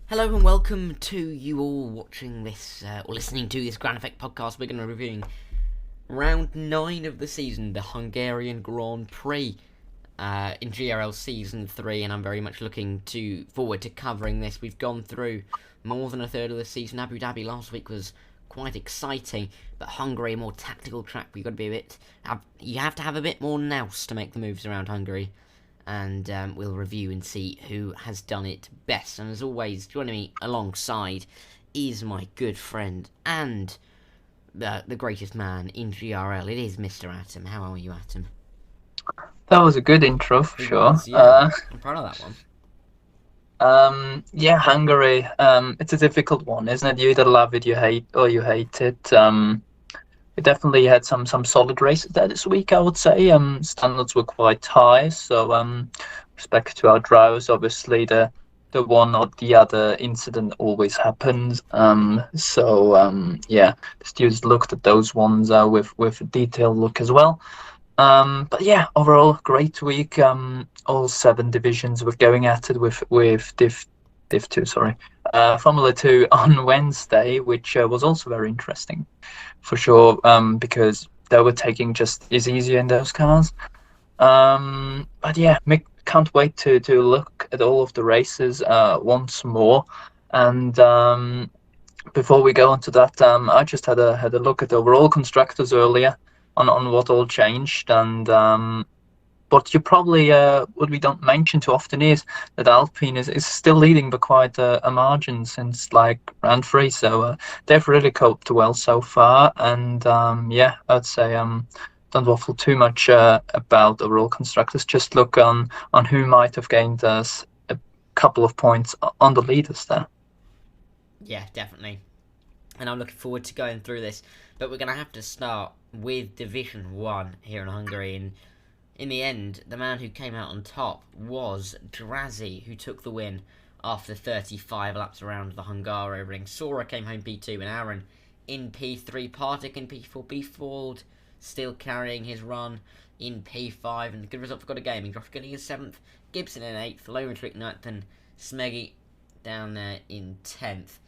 Hello and welcome to you all watching this or listening to this Grand Effect podcast. We're going to be reviewing round 9 of the season, the Hungarian Grand Prix in GRL Season 3, and I'm very much looking forward to covering this. We've gone through more than a third of the season. Abu Dhabi last week was quite exciting, but Hungary, a more tactical track. We've got to be you have to have a bit more nous to make the moves around Hungary. And we'll review and see who has done it best. And as always, joining me alongside is my good friend and the greatest man in GRL. It is Mr. Atom. How are you, Atom? That was a good intro for sure. Yeah. I'm proud of that one. Yeah, Hungary. It's a difficult one, isn't it? You either love it, you hate, or you hate it. We definitely had some solid races there this week, I would say. Standards were quite high, so respect to our drivers. Obviously, the one or the other incident always happens. Yeah, the students looked at those ones with a detailed look as well. But yeah, overall, great week. All 7 divisions were going at it with Div 2, sorry. Formula 2 on Wednesday, which was also very interesting for sure, because they were taking just as easier in those cars. But yeah, can't wait to look at all of the races once more. And before we go into that, I just had a look at the overall constructors earlier on what all changed, and but you probably what we don't mention too often is that Alpine is still leading by quite a margin since like round 3, so they've really coped well so far. And yeah, I'd say don't waffle too much about overall constructors. Just look on who might have gained us a couple of points on the leaders there. Yeah, definitely. And I'm looking forward to going through this. But we're going to have to start with Division 1 here in Hungary. And in the end, the man who came out on top was Drazi, who took the win after 35 laps around the Hungaroring. Sora came home P2 and Aaron in P3. Partick in P4. Beeford still carrying his run in P5. And good result for God of Gaming. Josh getting his 7th. Gibson in 8th. Low Trick 9th. And Smeggy down there in 10th.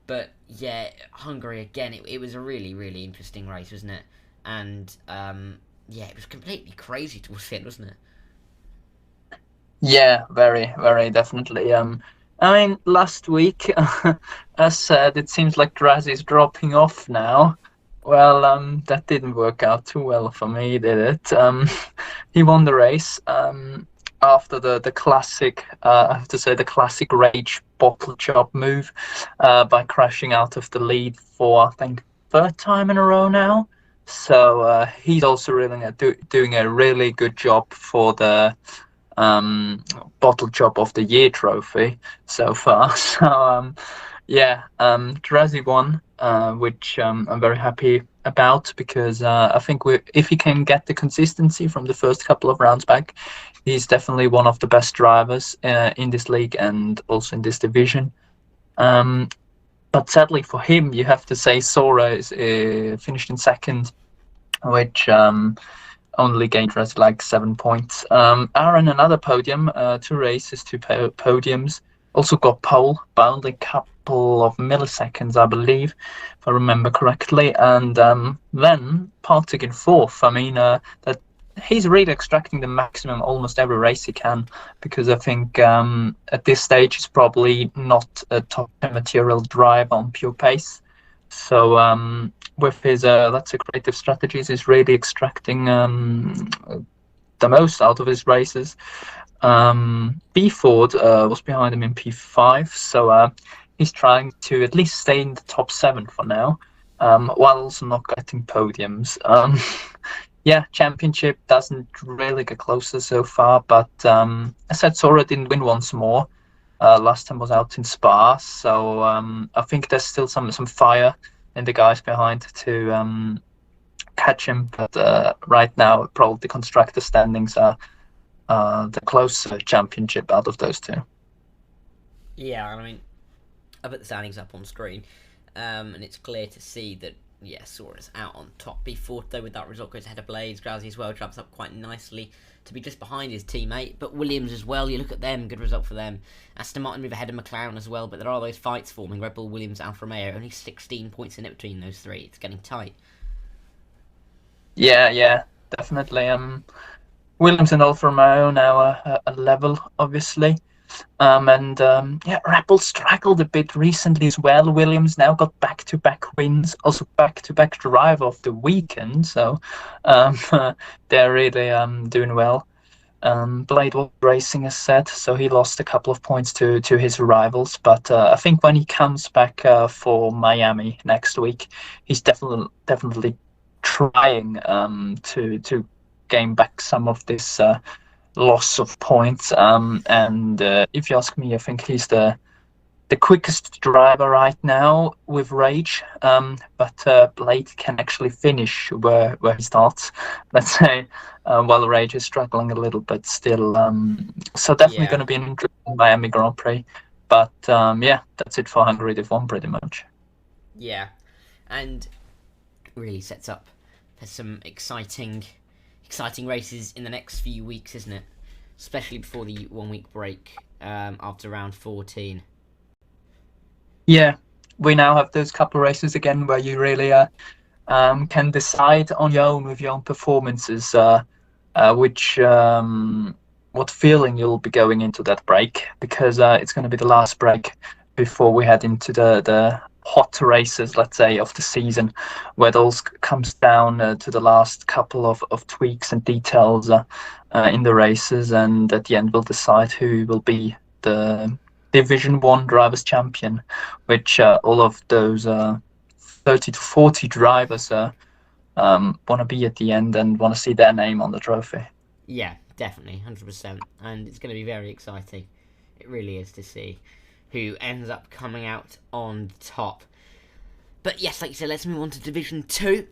But yeah, Hungary again, it was a really, really interesting race, wasn't it? And yeah, it was completely crazy towards the end, wasn't it? Yeah, very, very definitely. I mean, last week, as said, it seems like Drazi's dropping off now. Well, that didn't work out too well for me, did it? He won the race after the classic, I have to say, the classic rage bottle chop move by crashing out of the lead for, I think, 3rd time in a row now. So he's also really doing a really good job for the bottle chop of the year trophy so far. So yeah, Drazi won, which I'm very happy about, because I think if he can get the consistency from the first couple of rounds back, he's definitely one of the best drivers in this league and also in this division. But sadly for him, you have to say Sora is finished in 2nd, which only gained us like 7 points. Aaron, another podium, 2 races, 2 podiums. Also got pole by only a couple of milliseconds, I believe, if I remember correctly. And then Partick in 4th. I mean, that he's really extracting the maximum almost every race he can, because I think at this stage he's probably not a top material driver on pure pace. So with his let's say creative strategies, he's really extracting the most out of his races. Beeford was behind him in P5, so he's trying to at least stay in the top 7 for now, while also not getting podiums. Yeah, championship doesn't really get closer so far, but I said Sora didn't win once more. Last time was out in Spa, so I think there's still some fire in the guys behind to catch him. But right now, probably the constructor standings are the closer championship out of those 2. Yeah, I mean, I put the standings up on screen, and it's clear to see that Yeah, Sora's out on top. B4 though with that result goes ahead of Blaze. Drowsy as well jumps up quite nicely to be just behind his teammate. But Williams as well, you look at them, good result for them. Aston Martin move ahead of McLaren as well, but there are those fights forming. Red Bull, Williams, Alfa Romeo, only 16 points in it between those three. It's getting tight. Yeah, definitely. Williams and Alfa Romeo now a level, obviously. Yeah, Red Bull struggled a bit recently as well. Williams now got back-to-back wins, also back-to-back driver of the weekend. So um, they're really doing well. Blade was racing, as said, so he lost a couple of points to his rivals. But I think when he comes back for Miami next week, he's definitely trying to gain back some of this loss of points. And if you ask me, I think he's the quickest driver right now with Rage. But Blade can actually finish where he starts, let's say, while Rage is struggling a little bit still. So definitely going to be an interesting Miami Grand Prix. But yeah, that's it for Hungary. They've won pretty much. Yeah, and really sets up for some exciting races in the next few weeks, isn't it? Especially before the 1 week break after round 14. Yeah, we now have those couple of races again where you really can decide on your own with your own performances what feeling you'll be going into that break, because it's going to be the last break before we head into the hot races, let's say, of the season, where those comes down to the last couple of tweaks and details in the races, and at the end we'll decide who will be the Division 1 Drivers' Champion, which all of those 30 to 40 drivers want to be at the end and want to see their name on the trophy. Yeah, definitely, 100%. And it's going to be very exciting. It really is, to see who ends up coming out on top. But yes, like you said, let's move on to Division 2.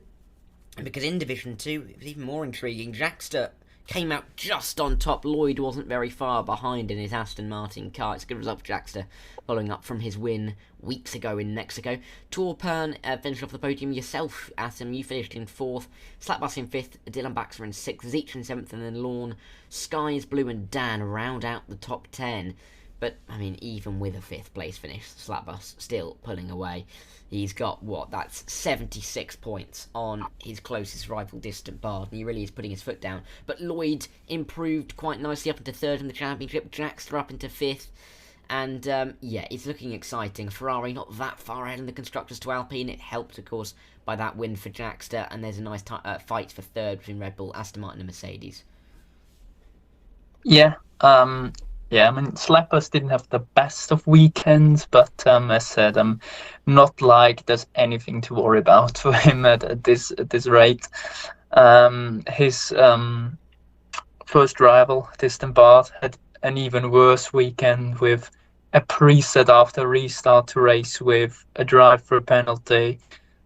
Because in Division 2, it was even more intriguing. Jackster came out just on top. Lloyd wasn't very far behind in his Aston Martin car. It's a good result for Jackster, following up from his win weeks ago in Mexico. Torpern finished off the podium. Yourself, Atom, you finished in 4th. Slapbus in 5th. Dylan Baxter in 6th. Zeech in 7th. And then Lorne, Skies, Blue and Dan round out the top 10. But, I mean, even with a 5th place finish, Slapbus still pulling away. He's got, that's 76 points on his closest rival, Distant Bard, and he really is putting his foot down. But Lloyd improved quite nicely up into 3rd in the championship, Jackster up into 5th, and yeah, it's looking exciting. Ferrari not that far ahead in the Constructors to Alpine. It helped, of course, by that win for Jackster, and there's a nice fight for 3rd between Red Bull, Aston Martin and Mercedes. Yeah, I mean, Slappers didn't have the best of weekends, but as said, not like there's anything to worry about for him at this rate. His first rival, Distant Bard, had an even worse weekend with a preset after restart to race with a drive for a penalty,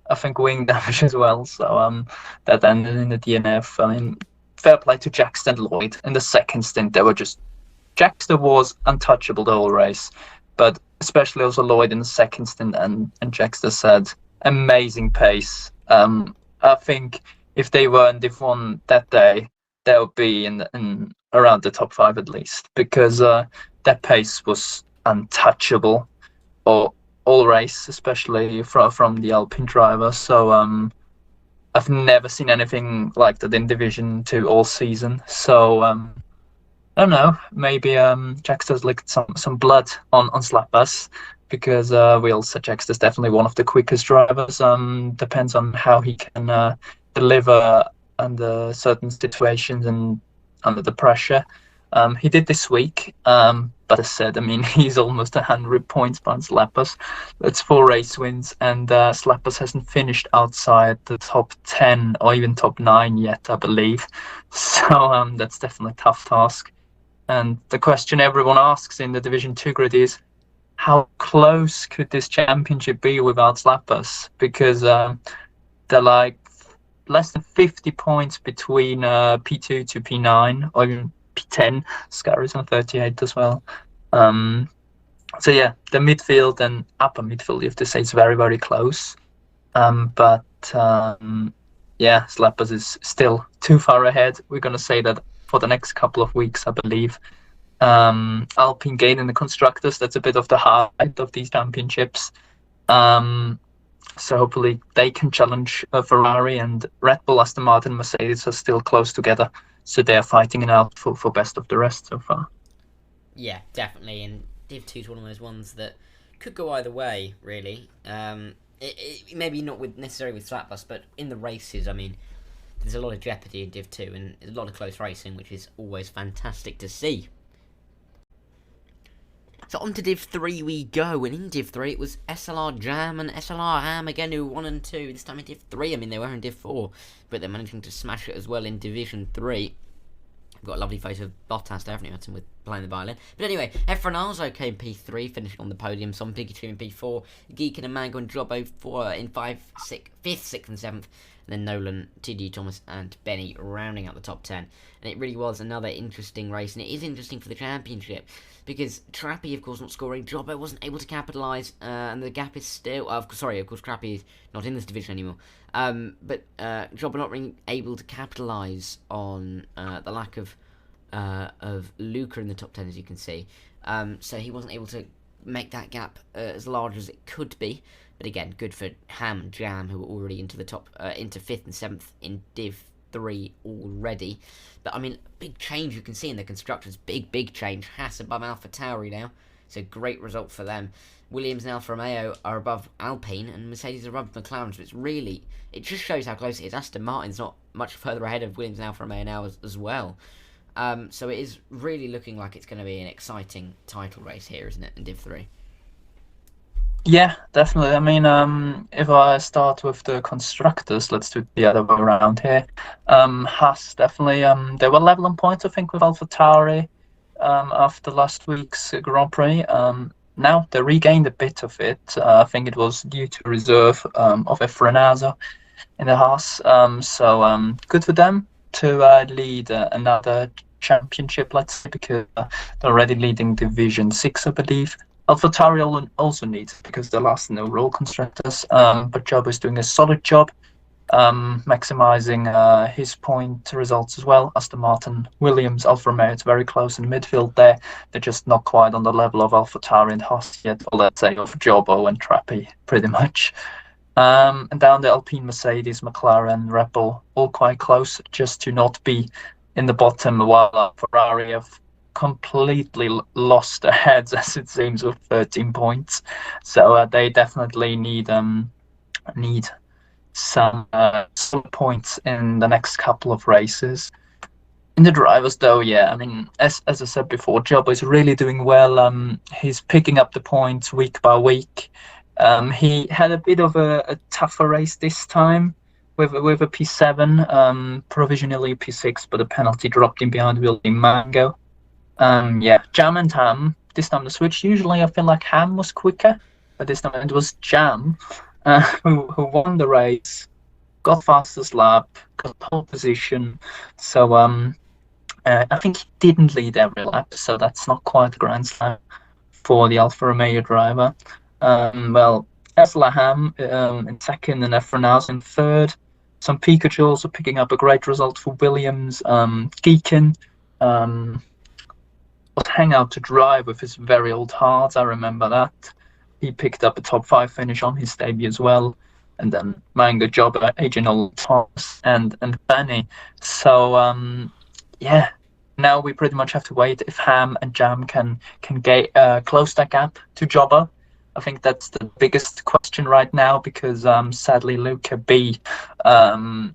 I think wing damage as well. So that ended in the DNF. I mean, fair play to Jackson and Lloyd. In the second stint, they were just... Jackster was untouchable the whole race, but especially also Lloyd in the second stint, and Jackster said amazing pace. I think if they were in Div 1 that day, they would be in around the top 5 at least, because that pace was untouchable all race, especially from the Alpine driver. So I've never seen anything like that in Division 2 all season. So I don't know, maybe Jackster's licked some blood on Slapbus, because we all said Jackster's definitely one of the quickest drivers. Depends on how he can deliver under certain situations and under the pressure. He did this week, but as said, I mean, he's almost 100 points behind Slapbus. That's 4 race wins, and Slapbus hasn't finished outside the top 10 or even top 9 yet, I believe. So that's definitely a tough task. And the question everyone asks in the Division 2 grid is, how close could this championship be without Slapbus? Because they're like less than 50 points between P2 to P9, or even P10. Scar is on 38 as well. So yeah, the midfield and upper midfield, you have to say, it's very, very close. But yeah, Slappers is still too far ahead. We're going to say that for the next couple of weeks, I believe. Alpine gaining the constructors, that's a bit of the highlight of these championships. So hopefully they can challenge Ferrari, and Red Bull, Aston Martin, Mercedes are still close together. So they're fighting it out for best of the rest so far. Yeah, definitely. And Div 2 is one of those ones that could go either way, really. Maybe not necessarily with Slapbus, but in the races, I mean, there's a lot of jeopardy in Div 2 and a lot of close racing, which is always fantastic to see. So on to Div 3 we go, and in Div 3 it was SLR Jam and SLR Ham again, who were 1 and 2. This time in Div 3, I mean, they were in Div 4, but they're managing to smash it as well in Division 3. We've got a lovely photo of Bottas there, haven't we, Hudson, with playing the violin. But anyway, Efrenazo came P3, finishing on the podium. Son Pikachu in P4, Geekin and Mango and Jobbo in 5th, 6th and 7th. And then Nolan, TD Thomas and Benny rounding out the top 10. And it really was another interesting race. And it is interesting for the championship, because Trappy, of course, not scoring. Jobbo wasn't able to capitalise. And the gap is still... of course, Trappy is not in this division anymore. But Jobbo not really able to capitalise on the lack of Luca in the top 10, as you can see. So he wasn't able to make that gap as large as it could be. But again, good for Ham and Jam, who were already into the top, into 5th and 7th in Div 3 already. But I mean, big change you can see in the constructors. Big change. Haas above Alpha Tauri now. It's a great result for them. Williams and Alfa Romeo are above Alpine, and Mercedes are above McLaren. So it's really, it just shows how close it is. Aston Martin's not much further ahead of Williams and Alfa Romeo now as well. So it is really looking like it's going to be an exciting title race here, isn't it, in Div 3? Yeah, definitely. I mean, if I start with the constructors, let's do the other way around here. Haas, definitely, they were level on points, I think, with AlphaTauri after last week's Grand Prix. Now they regained a bit of it. I think it was due to reserve of Efrenazo in the Haas. So good for them to lead another championship, let's say, because they're already leading Division 6, I believe. AlphaTauri also needs it because they're last in the overall constructors. But Job is doing a solid job, maximizing his point results as well. Aston Martin, Williams, Alfa Romeo, it's very close in the midfield there. They're just not quite on the level of AlphaTauri and Haas yet, or let's say of Jobbo and Trappy, pretty much. And down the Alpine, Mercedes, McLaren, Red Bull, all quite close, just to not be in the bottom, while Ferrari have completely lost their heads, as it seems, with 13 points. So they definitely need some points in the next couple of races. In the drivers, though, yeah, I mean, as I said before, Jobbo is really doing well. He's picking up the points week by week. He had a bit of a tougher race this time with a P7, provisionally P6, but a penalty dropped in behind William Mango. Yeah, Jam and Ham, this time the switch. Usually I feel like Ham was quicker, but this time it was Jam who won the race, got fastest lap, got pole position. So I think he didn't lead every lap, so that's not quite a grand slam for the Alfa Romeo driver. Well, Tesla Ham in second and Efrenazo in third. Some Pikachu also picking up a great result for Williams. Geekin was hang out to dry with his very old hards. I remember that. He picked up a top 5 finish on his debut as well. And then Mango, Job, Agent Thomas, and Benny. So yeah, now we pretty much have to wait if Ham and Jam can close that gap to Jobber. I think that's the biggest question right now, because sadly Luca B will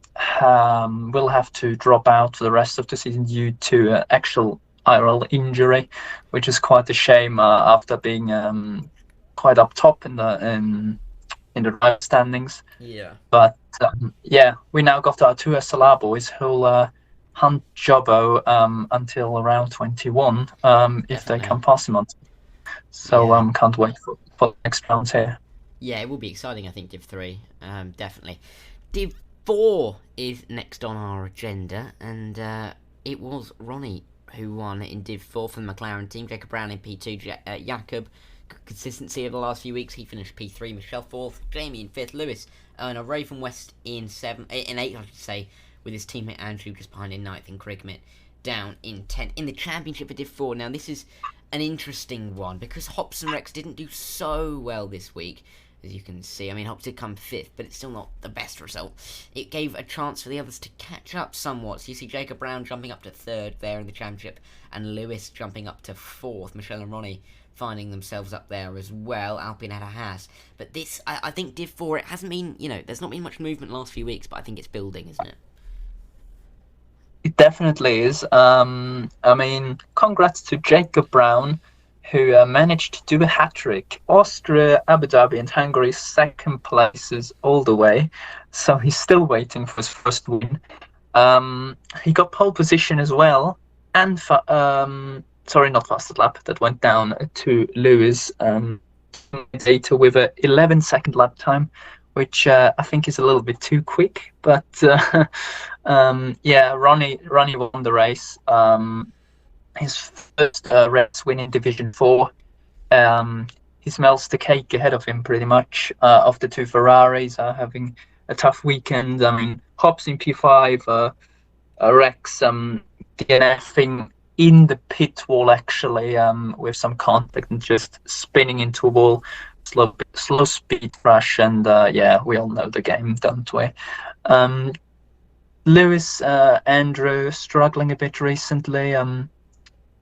have to drop out for the rest of the season due to actual IRL injury, which is quite a shame after being quite up top in the driver standings. Yeah. But yeah, we now got our 2 SLR boys who'll hunt Jobbo until around 21 if they can pass him on. So can't wait for the next rounds here. Yeah, it will be exciting, I think, Div 3. Definitely. Div 4 is next on our agenda, and it was Ronnie who won in Div 4 for the McLaren team. Jacob Brown in P2, Jakob consistency of the last few weeks. He finished P3, Michelle 4th, Jamie in 5th, Lewis and a Raven West in 8th, I should say, with his teammate Andrew just behind in 9th and Krigmit down in 10th. In the championship for Div 4, now this is an interesting one because Hops and Rex didn't do so well this week. As you can see, I mean, Hops did come 5th, but it's still not the best result. It gave a chance for the others to catch up somewhat. So you see Jacob Brown jumping up to 3rd there in the championship, and Lewis jumping up to 4th. Michelle and Ronnie finding themselves up there as well. Alpine had a has. But this, I think Div 4, it hasn't been, there's not been much movement last few weeks, but I think it's building, isn't it? It definitely is. I mean, congrats to Jacob Brown, who managed to do a hat-trick. Austria, Abu Dhabi and Hungary, second places all the way. So he's still waiting for his first win. He got pole position as well. And, not fastest lap. That went down to Lewis data with a 11-second lap time, which I think is a little bit too quick. But, Ronnie won the race. His first race win in Division 4. He smells the cake ahead of him pretty much. Of the two Ferraris are having a tough weekend. I mean, Hobbs in P5, Rex DNFing in the pit wall actually with some contact and just spinning into a wall. Slow speed crash, and we all know the game, don't we? Lewis, Andrew struggling a bit recently.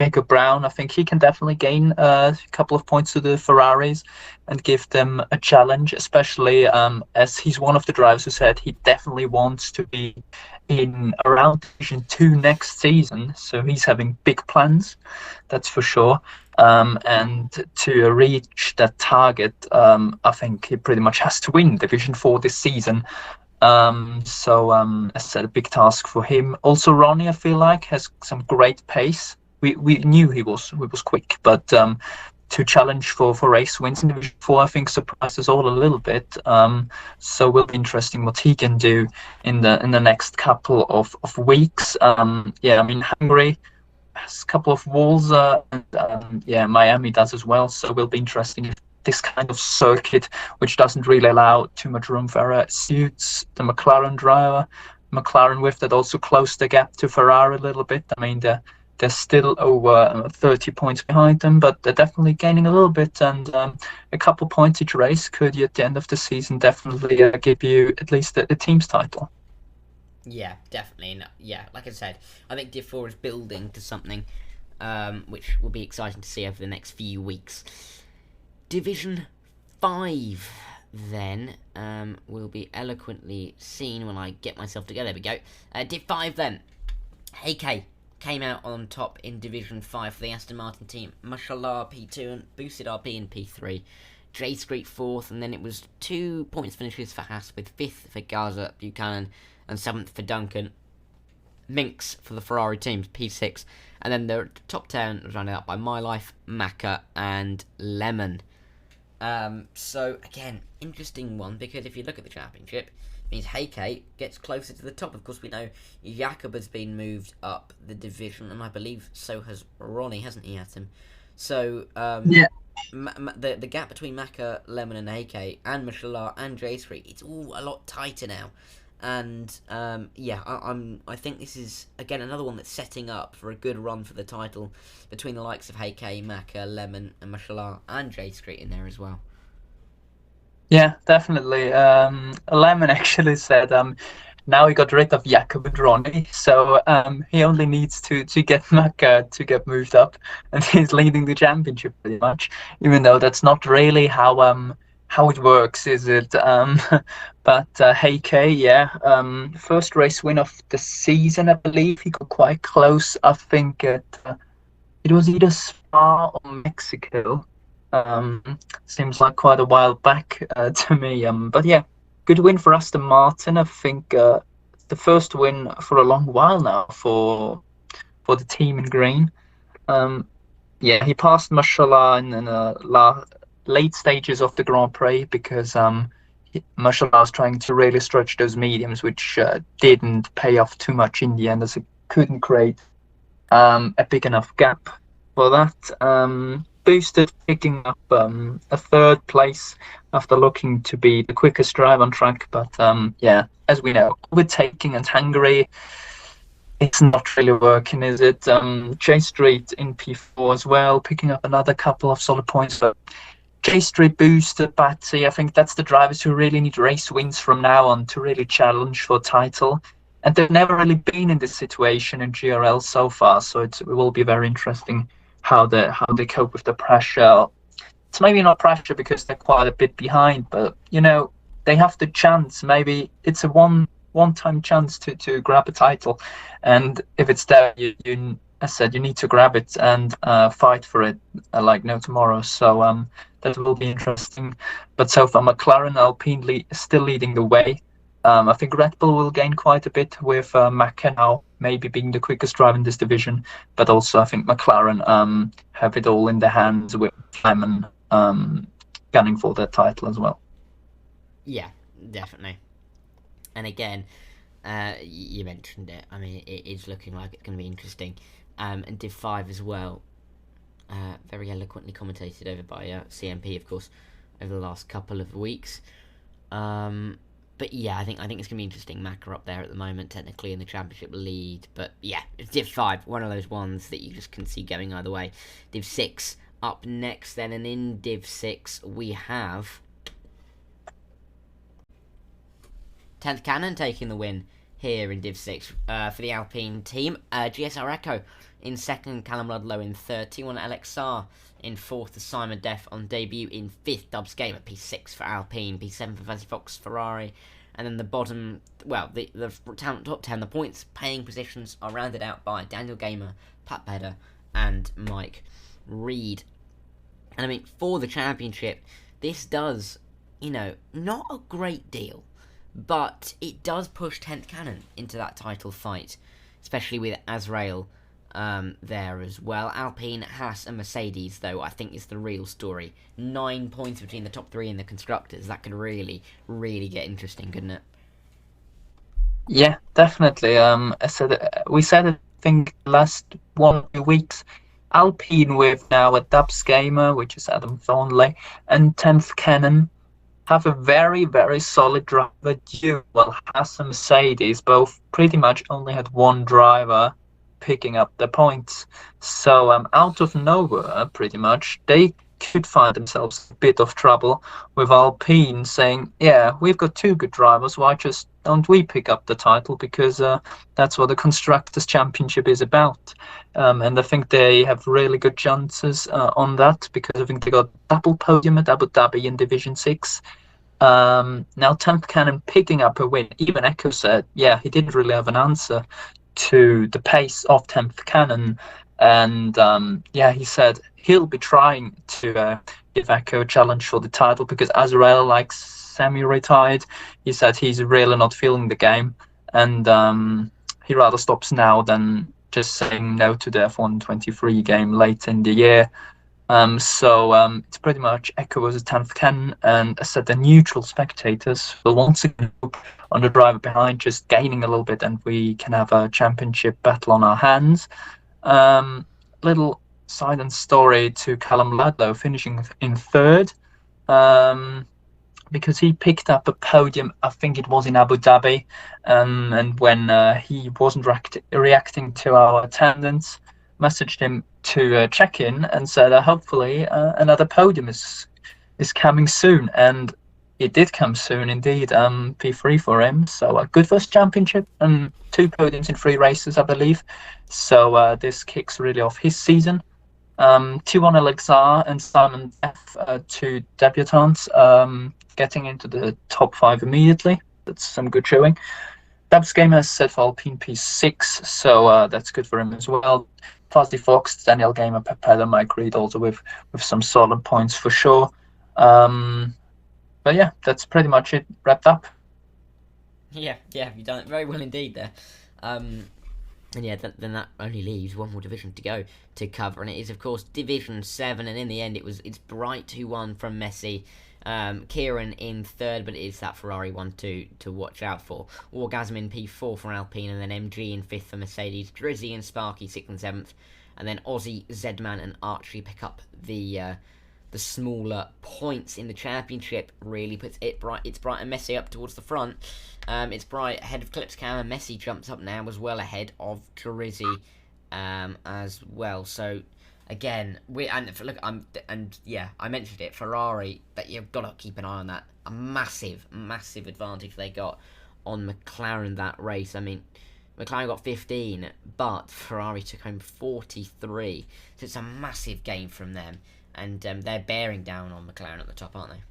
Jacob Brown, I think he can definitely gain a couple of points to the Ferraris and give them a challenge, especially as he's one of the drivers who said he definitely wants to be in around Division 2 next season. So he's having big plans, that's for sure. And to reach that target, I think he pretty much has to win Division 4 this season. As I said, a big task for him. Also, Ronnie, I feel like, has some great pace. We knew he was quick, but to challenge for race wins in Division 4, I think surprised us all a little bit. So it will be interesting what he can do in the next couple of weeks. I mean, Hungary has a couple of walls, and Miami does as well. So it will be interesting if this kind of circuit, which doesn't really allow too much room for error, suits the McLaren driver. McLaren with that also closed the gap to Ferrari a little bit. I mean, they're still over 30 points behind them, but they're definitely gaining a little bit. And a couple points each race could, at the end of the season, definitely give you at least the team's title. Yeah, definitely. And, like I said, I think Div 4 is building to something which will be exciting to see over the next few weeks. Division 5, then, will be eloquently seen when I get myself together. There we go. Div 5, then. AK came out on top in Division 5 for the Aston Martin team. Mashallah P2 and Boosted RP in P3. J Street 4th, and then it was 2 points finishes for Haas, with 5th for Gaza, Buchanan, and 7th for Duncan. Minx for the Ferrari teams, P6. And then the top 10 was rounded out by My Life, Macca, and Lemon. So, again, interesting one, because if you look at the championship, it means Heike gets closer to the top. Of course, we know Jakob has been moved up the division, and I believe so has Ronnie, hasn't he, Atom? So, the gap between Macca, Lemon, and Heike, and Mashallah, and J Street, it's all a lot tighter now. And, I think this is, again, another one that's setting up for a good run for the title between the likes of Heike, Macca, Lemon, and Mashallah, and J Street in there as well. Yeah, definitely. Lemon actually said now he got rid of Jakob and Ronnie, so he only needs to get Macca to get moved up, and he's leading the championship pretty much, even though that's not really how it works, is it? But Heike, first race win of the season, I believe. He got quite close, I think, at it was either Spa or Mexico. Seems like quite a while back to me. But yeah, good win for Aston Martin. I think the first win for a long while now for the team in green. He passed Mashallah in the late stages of the Grand Prix because Mashallah was trying to really stretch those mediums, which didn't pay off too much in the end, as it couldn't create a big enough gap for that. boosted, picking up a third place after looking to be the quickest drive on track. But yeah, as we know, overtaking and Hungary, it's not really working, is it? J Street in P4 as well, picking up another couple of solid points. So J Street boosted, but I think that's the drivers who really need race wins from now on to really challenge for title. And they've never really been in this situation in GRL so far, so it will be very interesting how they cope with the pressure. It's maybe not pressure because they're quite a bit behind, but they have the chance. Maybe it's a one time chance to grab a title, and if it's there, you as I said, you need to grab it and fight for it like no tomorrow. So that will be interesting. But so far, McLaren, Alpine still leading the way. I think Red Bull will gain quite a bit with Maka now maybe being the quickest driver in this division, but also I think McLaren have it all in their hands with Simon gunning for their title as well. Yeah, definitely. And again, you mentioned it. I mean, it is looking like it's going to be interesting. And Div 5 as well, very eloquently commentated over by CMP, of course, over the last couple of weeks. But yeah, I think it's going to be interesting. Mac are up there at the moment, technically in the championship lead. But yeah, it's Div 5, one of those ones that you just can see going either way. Div 6 up next then, and in Div 6 we have 10th Cannon taking the win here in Div 6 for the Alpine team. GSR Echo in second, Callum Ludlow in third, T1 LXR in fourth, Simon Def on debut in fifth, Dubs Game at P6 for Alpine, P7 for Fuzzy Fox Ferrari, and then the bottom, well, the top 10, the points paying positions are rounded out by Daniel Gamer, Pat Pedder, and Mike Reed. And I mean, for the championship, this does, not a great deal, but it does push 10th Cannon into that title fight, especially with Azrael there as well. Alpine, Haas and Mercedes, though, I think is the real story. 9 points between the top three in the constructors. That could really, really get interesting, couldn't it? Yeah, definitely. We said I think last 1 weeks, Alpine with now a Dubs Gamer, which is Adam Thornley, and 10th Cannon have a very, very solid driver duo. Well, Haas and Mercedes both pretty much only had one driver picking up the points. So out of nowhere, pretty much, they could find themselves a bit of trouble with Alpine saying, yeah, we've got two good drivers, why just don't we pick up the title? Because that's what the Constructors' Championship is about. And I think they have really good chances on that, because I think they got double podium at Abu Dhabi in Division 6. Now 10th Cannon picking up a win. Even Echo said, yeah, he didn't really have an answer to the pace of 10th Cannon, and yeah, he said he'll be trying to give Echo a challenge for the title, because Azrael, like semi-retired, he said he's really not feeling the game, and he rather stops now than just saying no to the F1 23 game late in the year. So it's pretty much Echo as a 10th Cannon, and I said the neutral spectators will once again on the driver behind, just gaining a little bit, and we can have a championship battle on our hands. Little silent story to Callum Ludlow finishing in third, because he picked up a podium, I think it was in Abu Dhabi, and when he wasn't reacting to our attendance, messaged him to check in and said hopefully another podium is coming soon, and it did come soon indeed. P3 for him, so a good first championship and 2 podiums in 3 races, I believe. So this kicks really off his season. T1 LXR and Simon F, 2 debutants, getting into the top 5 immediately. That's some good showing. Dubs Game has set for Alpine P6, so that's good for him as well. Fuzzy Fox, Daniel Gamer, Pepella, Mike Reed also with some solid points for sure. But yeah, that's pretty much it wrapped up. Yeah, you've done it very well indeed there. And yeah, then that only leaves one more division to go to cover, and it is of course Division 7, and in the end it's Bright who won from Messi. Kieran in third, but it is that Ferrari one to watch out for. Orgasm in P4 for Alpine, and then MG in 5th for Mercedes. Drizzy and Sparky 6th and 7th. and then Aussie, Zedman, and Archie pick up the smaller points in the championship. Really puts it bright. It's Bright and Messi up towards the front. It's Bright ahead of Klipskam, and Messi jumps up now as well ahead of Grizzy as well. So again, I mentioned it. Ferrari, that you've got to keep an eye on that. A massive advantage they got on McLaren that race. I mean, McLaren got 15, but Ferrari took home 43. So it's a massive game from them. And they're bearing down on McLaren at the top, aren't they?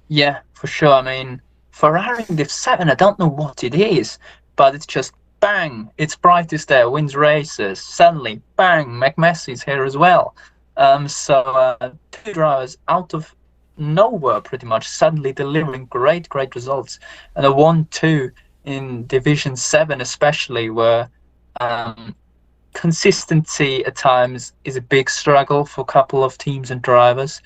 Yeah, for sure. I mean, Ferrari in Div 7, I don't know what it is, but it's just bang, it's Bright is there, wins races. Suddenly, bang, McMessy's here as well. Two drivers out of nowhere, pretty much, suddenly delivering great results. And a 1-2 in Division 7, especially, where consistency at times is a big struggle for a couple of teams and drivers.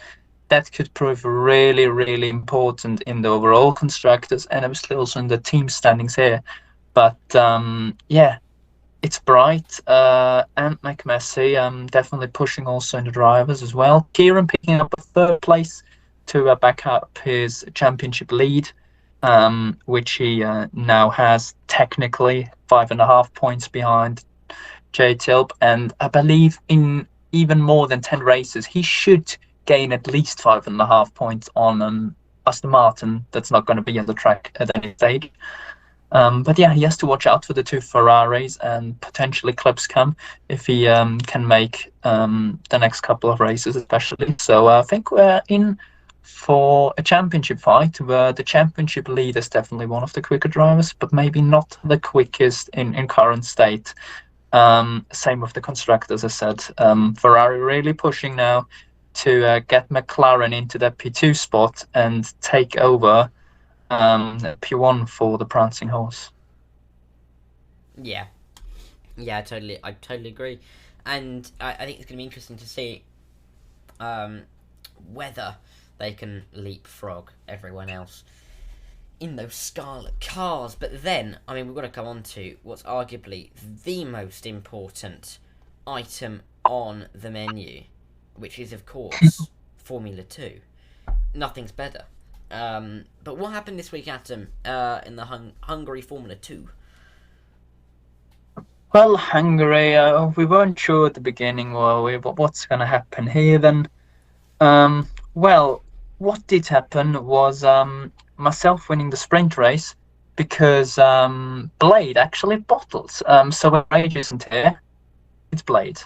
That could prove really important in the overall constructors and obviously also in the team standings here. But it's Bright and McMessy definitely pushing also in the drivers as well. Kieran picking up a third place to back up his championship lead, which he now has technically 5.5 points behind J Tilp, and I believe in even more than 10 races he should gain at least 5.5 points on Aston Martin. That's not going to be on the track at any stage. But yeah, he has to watch out for the two Ferraris and potentially Klipskam if he can make the next couple of races especially. So I think we're in for a championship fight where the championship lead is definitely one of the quicker drivers, but maybe not the quickest in current state. Same with the constructors, as I said. Ferrari really pushing now to get McLaren into that P2 spot and take over P1 for the prancing horse. Yeah, I totally agree, and I think it's going to be interesting to see whether they can leapfrog everyone else in those scarlet cars. But then, I mean, we've got to come on to what's arguably the most important item on the menu, which is, of course, Formula 2. Nothing's better. But what happened this week, Adam, in the Hungary Formula 2? Well, Hungary, we weren't sure at the beginning, were we? But what's going to happen here then? Well, what did happen was myself winning the sprint race because Blade actually bottled. So when Rage isn't here, it's Blade.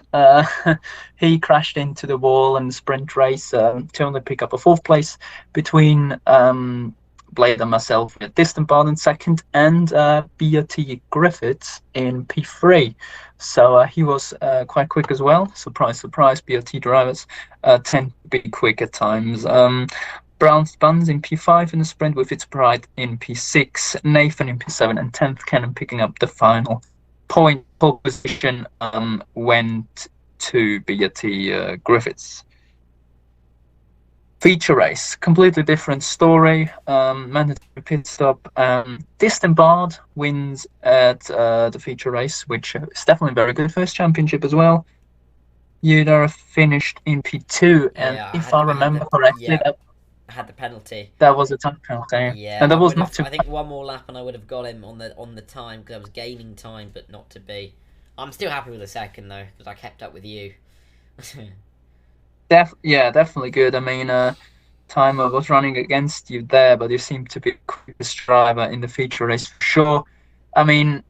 He crashed into the wall in the sprint race to only pick up a fourth place between Blade and myself at distant bar in second, and BRT Griffiths in P3. So he was quite quick as well. Surprise, BRT drivers tend to be quick at times. Brown Buns in P5 in the sprint with its Pride in P6, Nathan in P7, and 10th Cannon picking up the final point. Pole position went to BRT Griffiths. Feature race, completely different story. Mandatory pit stop. Distant Bard wins at the feature race, which is definitely very good for his championship as well. Yuda finished in P2, and if I remember correctly, I had the penalty. That was a time penalty. Yeah, and that was not too. I think one more lap and I would have got him on the time because I was gaining time, but not to be. I'm still happy with the second though because I kept up with you. Definitely good. I mean, Timer was running against you there, but you seem to be the quickest driver in the feature race for sure. I mean,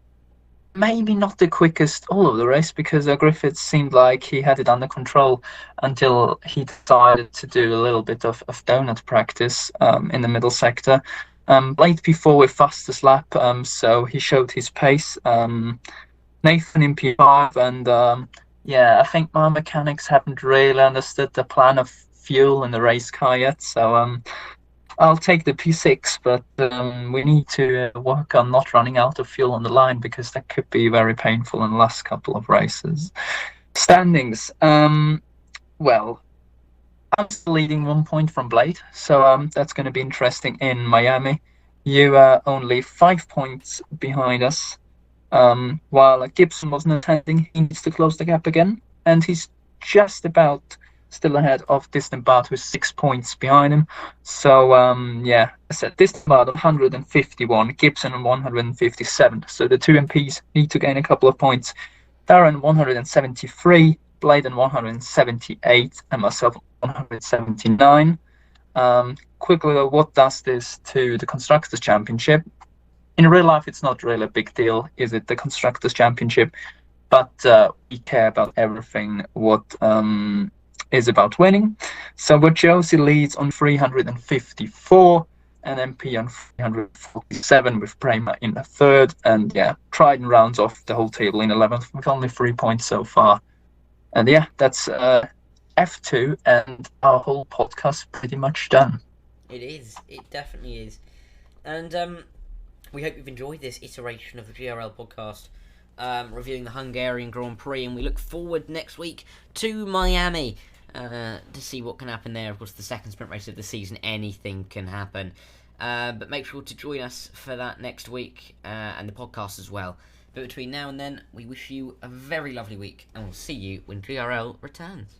maybe not the quickest all of the race because Griffiths seemed like he had it under control until he decided to do a little bit of donut practice in the middle sector. Late P4 with fastest lap, so he showed his pace. Nathan in P5, and I think my mechanics haven't really understood the plan of fuel in the race car yet, so I'll take the P6, but we need to work on not running out of fuel on the line because that could be very painful in the last couple of races. Standings. Well, I'm still leading 1 point from Blade, so that's going to be interesting in Miami. You are only 5 points behind us. While Gibson wasn't attending, he needs to close the gap again, and he's just about still ahead of Distant Bart, who's 6 points behind him. So yeah, I said Distant Bart on 151, Gibson on 157. So the two MPs need to gain a couple of points. Darren 173, Bladen 178, and myself 179. Quickly, what does this to the Constructors' Championship? In real life, it's not really a big deal, is it? The Constructors' Championship, but we care about everything what is about winning. So where Josie leads on 354, and MP on 347 with Prema in the third, and yeah, Trident rounds off the whole table in 11th with only 3 points so far. And yeah, that's F2, and our whole podcast pretty much done. It is. It definitely is. And we hope you've enjoyed this iteration of the GRL podcast, reviewing the Hungarian Grand Prix, and we look forward next week to Miami to see what can happen there. Of course, the second sprint race of the season, anything can happen. But make sure to join us for that next week, and the podcast as well. But between now and then, we wish you a very lovely week, and we'll see you when GRL returns.